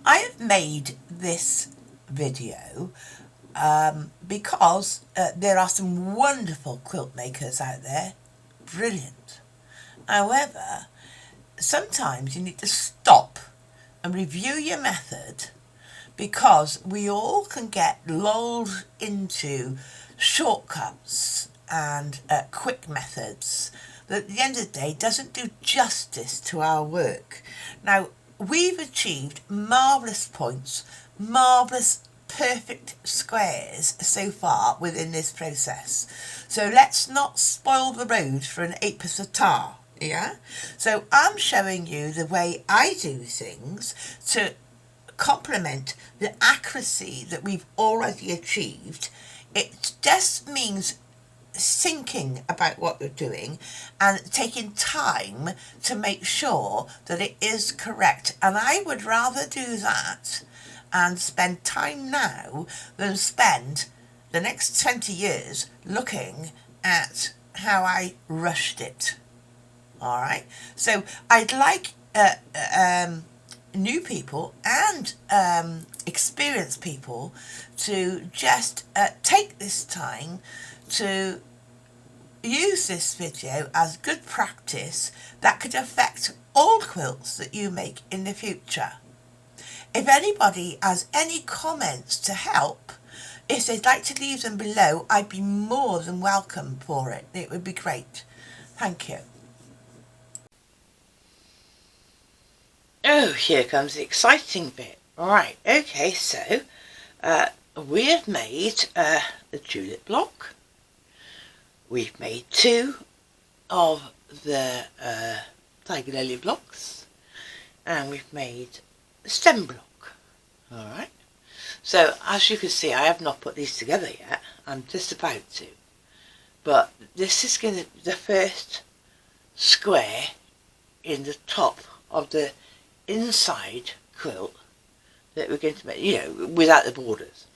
I have made this video because there are some wonderful quilt makers out there. Brilliant. However, sometimes you need to stop and review your method, because we all can get lulled into shortcuts and quick methods that at the end of the day doesn't do justice to our work. Now, we've achieved marvellous points, marvellous perfect squares so far within this process. So let's not spoil the road for an apis of tar. Yeah? So I'm showing you the way I do things to complement the accuracy that we've already achieved. It just means thinking about what you're doing and taking time to make sure that it is correct. And I would rather do that and spend time now than spend the next 20 years looking at how I rushed it. All right. So I'd like new people and experienced people to just take this time to use this video as good practice that could affect all quilts that you make in the future. If anybody has any comments to help, if they'd like to leave them below, I'd be more than welcome for it. It would be great. Thank you. Oh, here comes the exciting bit. Right, okay, so we have made the tulip block. We've made 2 of the tiger lily blocks, and we've made the stem block. Alright, so as you can see, I have not put these together yet. I'm just about to. But this is going to be the first square in the top of the inside quilt that we're going to make, you know, without the borders.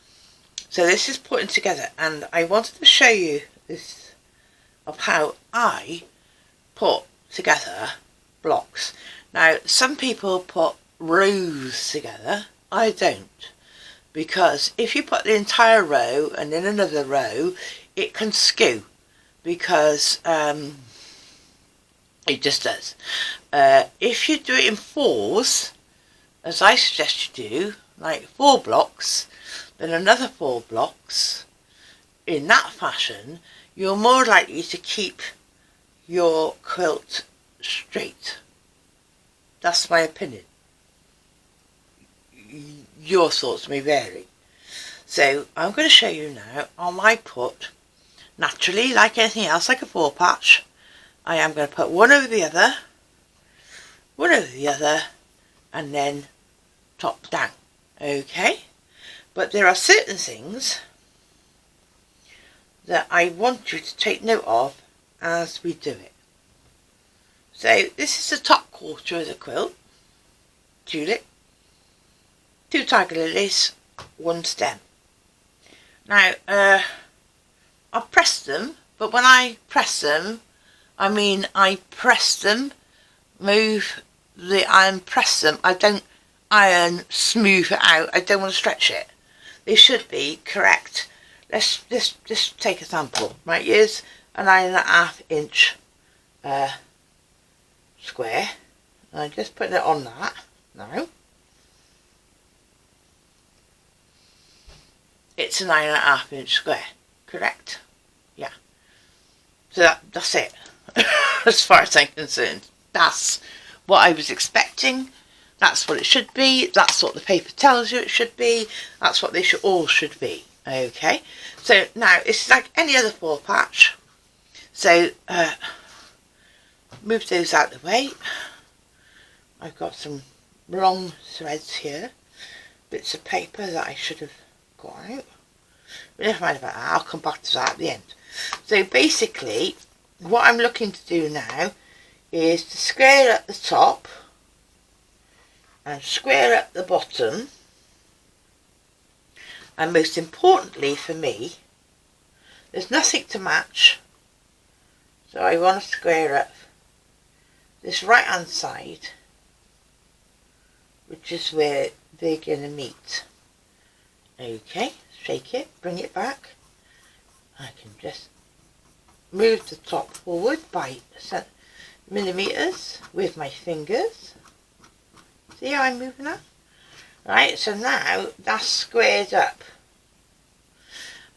So this is putting together, and I wanted to show you this of how I put together blocks. Now, some people put rows together. I don't, because if you put the entire row and then another row, it can skew, because it just does. If you do it in 4s, as I suggest you do, like 4 blocks, then another 4 blocks, in that fashion, you're more likely to keep your quilt straight. That's my opinion. Your thoughts may vary. So I'm going to show you now on my put, naturally, like anything else, like a 4 patch, I am going to put one over the other, and then top down. Okay? But there are certain things that I want you to take note of as we do it. So this is the top quarter of the quilt, tulip, 2 tiger lilies, 1 stem. Now, I've pressed them, but when I press them, I mean I press them, move the iron, press them. I don't iron smooth it out. I don't want to stretch it. They should be correct. Let's just take a sample. Right, here's a 9.5 inch square. I'm just putting it on that now. It's a 9.5 inch square, correct? Yeah. So that's it. As far as I'm concerned, that's what I was expecting. That's what it should be. That's what the paper tells you it should be. That's what they all should be. Okay. So now it's like any other 4 patch. So move those out of the way. I've got some wrong threads here. Bits of paper that I should have got out. But never mind about that. I'll come back to that at the end. So basically, what I'm looking to do now is to square at the top and square at the bottom, and most importantly for me, there's nothing to match, so I want to square up this right hand side, which is where they're going to meet. Okay, shake it, bring it back. I can just move the top forward by millimeters with my fingers. See how I'm moving that? Right, so now that's squared up.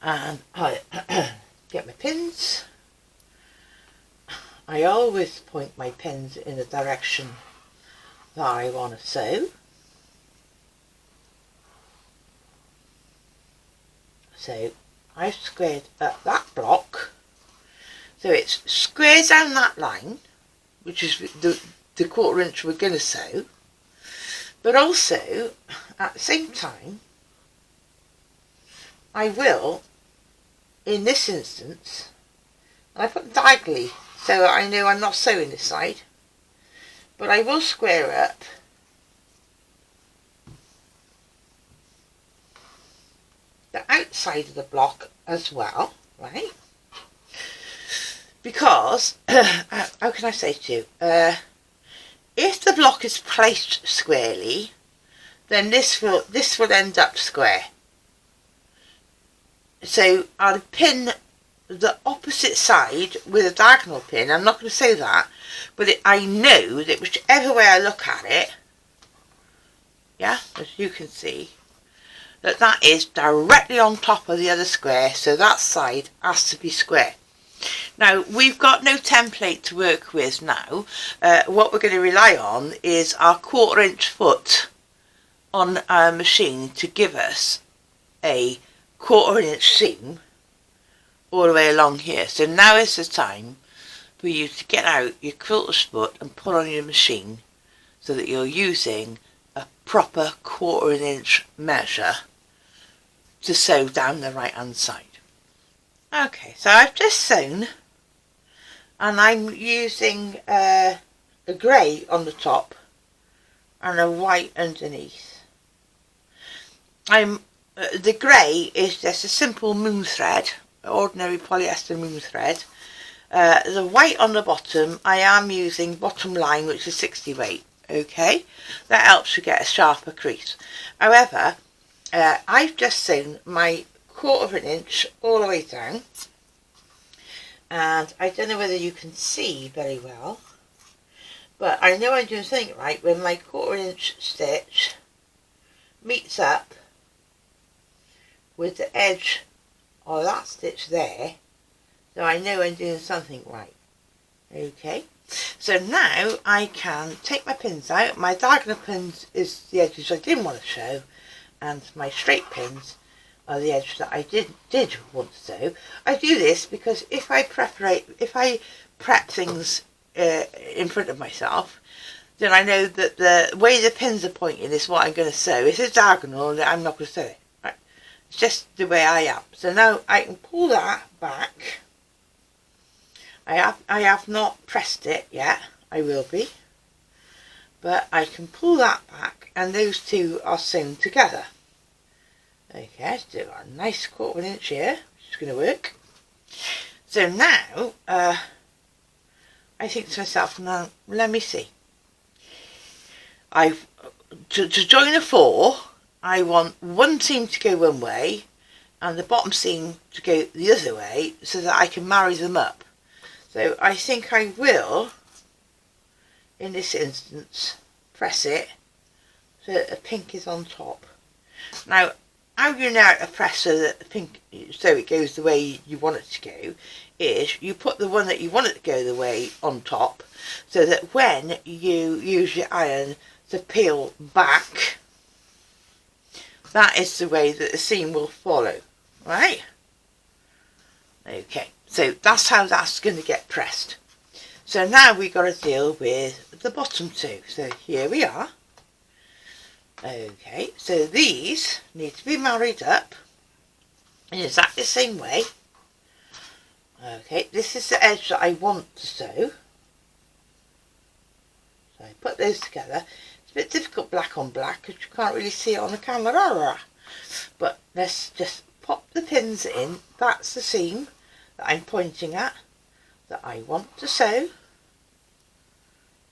And I get my pins. I always point my pins in the direction that I want to sew. So I've squared up that block. So it's squared down that line, which is the 1/4 inch we're going to sew. But also, at the same time, I will, in this instance, I put diagonally so that I know I'm not sewing this side, but I will square up the outside of the block as well, right? Because, how can I say to you, if the block is placed squarely, then this will end up square. So I'll pin the opposite side with a diagonal pin. I'm not going to say that, but I know that whichever way I look at it, yeah, as you can see, that is directly on top of the other square, so that side has to be square. Now, we've got no template to work with now. What we're going to rely on is our 1/4 inch foot on our machine to give us a 1/4 inch seam all the way along here. So now is the time for you to get out your quilter's foot and put on your machine so that you're using a proper 1/4 inch measure to sew down the right hand side. Okay, so I've just sewn, and I'm using a grey on the top and a white underneath. The grey is just a simple moon thread, ordinary polyester moon thread. The white on the bottom, I am using bottom line, which is 60 weight. Okay, that helps you get a sharper crease. However, I've just sewn my 1/4 inch all the way down, and I don't know whether you can see very well, but I know I'm doing something right when my 1/4 inch stitch meets up with the edge of that stitch there, so I know I'm doing something right. Okay, so now I can take my pins out. My diagonal pins is the edges I didn't want to show, and my straight pins are the edge that I did want to sew. I do this because if I prep things in front of myself, then I know that the way the pins are pointing is what I'm going to sew. If it's diagonal, I'm not going to sew it. Right? It's just the way I am. So now I can pull that back. I have not pressed it yet. I will be, but I can pull that back, and those two are sewn together. Okay, let's do a nice 1/4 inch here, which is going to work. So now, I think to myself, now let me see. To join a 4, I want one seam to go one way, and the bottom seam to go the other way, so that I can marry them up. So I think I will, in this instance, press it so that the pink is on top. Now, how you know how to press so that the pink, so it goes the way you want it to go, is you put the one that you want it to go the way on top, so that when you use your iron to peel back, that is the way that the seam will follow, right? Okay, so that's how that's going to get pressed. So now we've got to deal with the bottom two. So here we are. Okay, so these need to be married up in exactly the same way. Okay, this is the edge that I want to sew. So I put those together. It's a bit difficult black on black because you can't really see it on the camera. But let's just pop the pins in. That's the seam that I'm pointing at that I want to sew.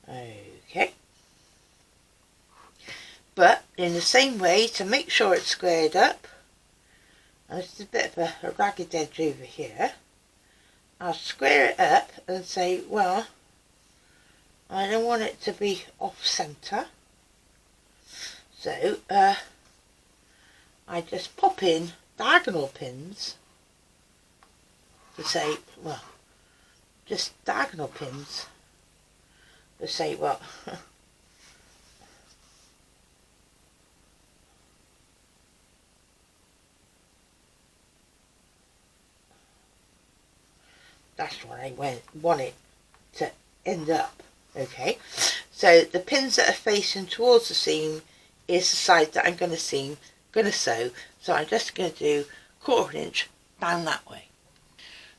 Okay. But in the same way, to make sure it's squared up, and there's a bit of a ragged edge over here, I'll square it up and say, well, I don't want it to be off centre, so I just pop in diagonal pins to say, well, just diagonal pins to say, well, that's what I want it to end up. Okay, so the pins that are facing towards the seam is the side that I'm going to sew. So I'm just going to do 1/4 inch down that way.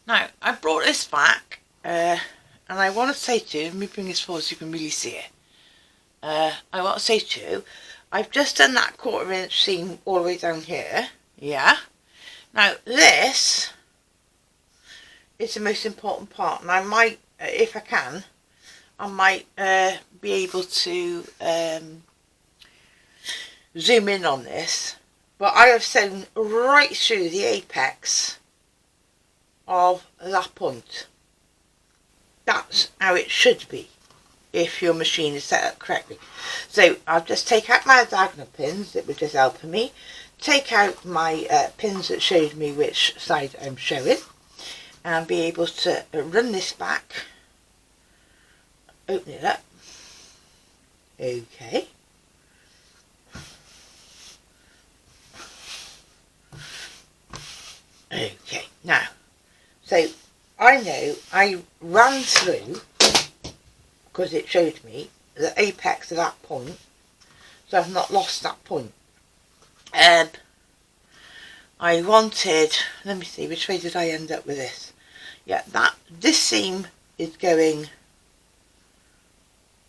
Now I brought this back, and I want to say to you, let me bring this forward so you can really see it. I want to say to you, I've just done that 1/4 inch seam all the way down here. Yeah. Now this is the most important part, and I might, if I can, I might be able to zoom in on this, but I have sewn right through the apex of that point. That's how it should be if your machine is set up correctly. So I'll just take out my diagonal pins, it was just helping me, take out my pins that showed me which side I'm showing, and be able to run this back, open it up. Okay. Okay, now, so I know I ran through, because it showed me, the apex of that point, so I've not lost that point. I wanted, let me see, which way did I end up with this? Yeah, this seam is going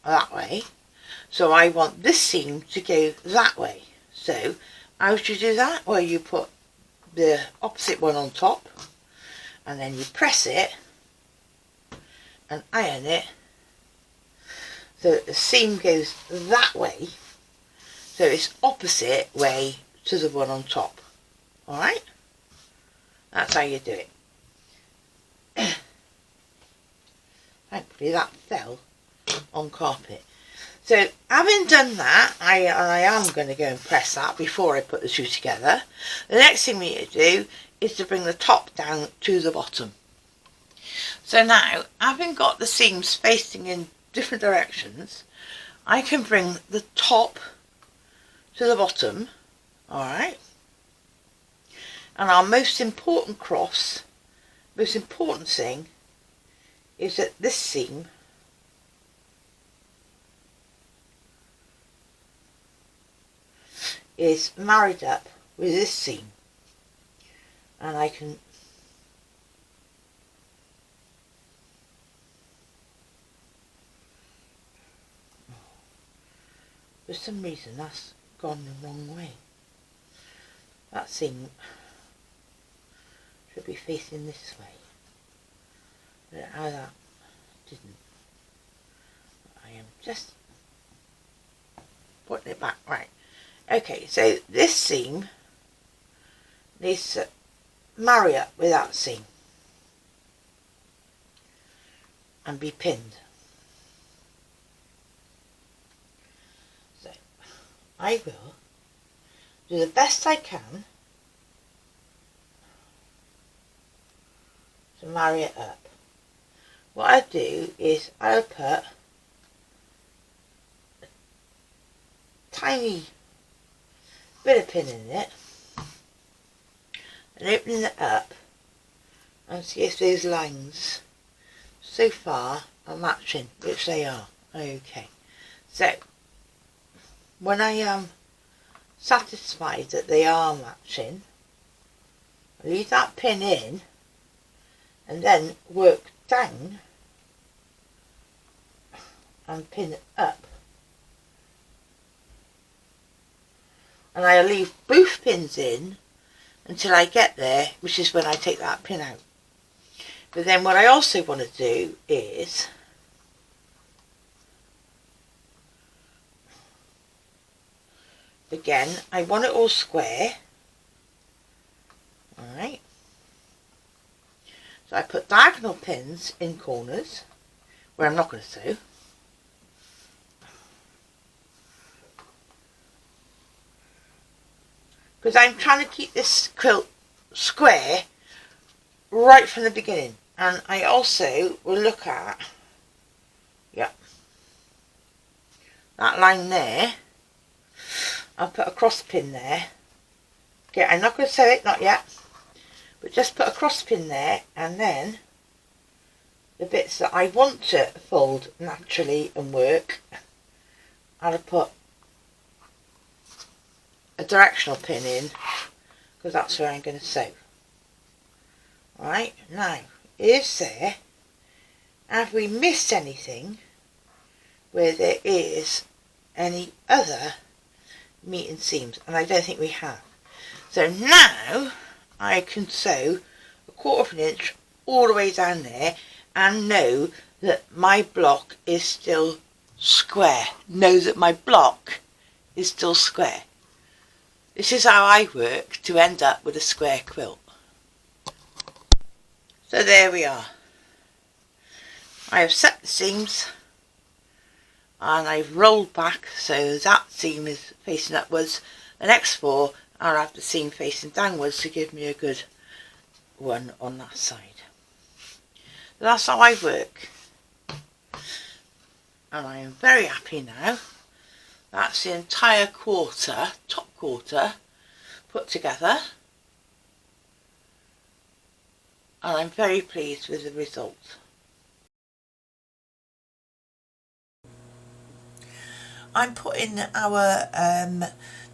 that way, so I want this seam to go that way. So how would you do that? Well, you put the opposite one on top, and then you press it and iron it so that the seam goes that way, so it's opposite way to the one on top. Alright, that's how you do it. Thankfully that fell on carpet. So having done that, I am going to go and press that before I put the two together. The next thing we need to do is to bring the top down to the bottom. So now, having got the seams facing in different directions, I can bring the top to the bottom, alright? And our most important thing is that this seam is married up with this seam, and I can for some reason that's gone the wrong way. That seam should be facing this way. I don't know how that didn't. I am just putting it back. Right. Okay, so this seam needs to marry up with that seam and be pinned. So I will do the best I can to marry it up. What I do is I'll put a tiny bit of pin in it and opening it up and see if those lines so far are matching, which they are. Okay, so when I am satisfied that they are matching, I leave that pin in and then work down and pin it up. And I'll leave both pins in until I get there, which is when I take that pin out. But then what I also want to do is again, I want it all square. Alright. So I put diagonal pins in corners where I'm not going to sew. Because I'm trying to keep this quilt square right from the beginning. And I also will look at, that line there. I'll put a cross pin there. Okay, I'm not going to sew it, not yet. But just put a cross pin there, and then the bits that I want to fold naturally and work, I'll put a directional pin in, because that's where I'm going to sew. Right, now, have we missed anything where there is any other meeting seams? And I don't think we have. So now I can sew a 1/4 of an inch all the way down there and know that my block is still square. Know that my block is still square. This is how I work to end up with a square quilt. So there we are. I have set the seams and I've rolled back so that seam is facing upwards. The next 4 I'll have the seam facing downwards to give me a good one on that side. So that's how I work, and I am very happy now. That's the entire quarter, top quarter, put together, and I'm very pleased with the result. I'm putting our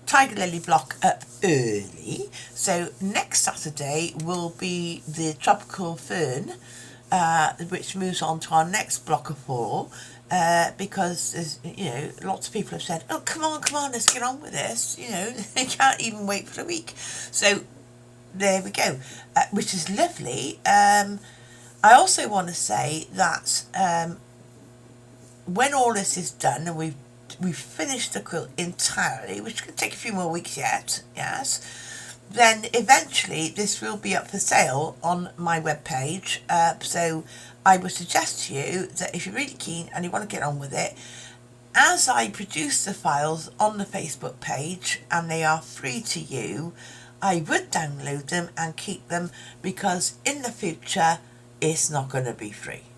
tiger lily block up early, so next Saturday will be the tropical fern, which moves on to our next block of 4, because there's, lots of people have said, oh come on, let's get on with this, they can't even wait for a week. So there we go, which is lovely. I also want to say that when all this is done and we've finished the quilt entirely, which could take a few more weeks yet, yes, then eventually this will be up for sale on my webpage. So I would suggest to you that if you're really keen and you want to get on with it, as I produce the files on the Facebook page and they are free to you, I would download them and keep them, because in the future it's not going to be free.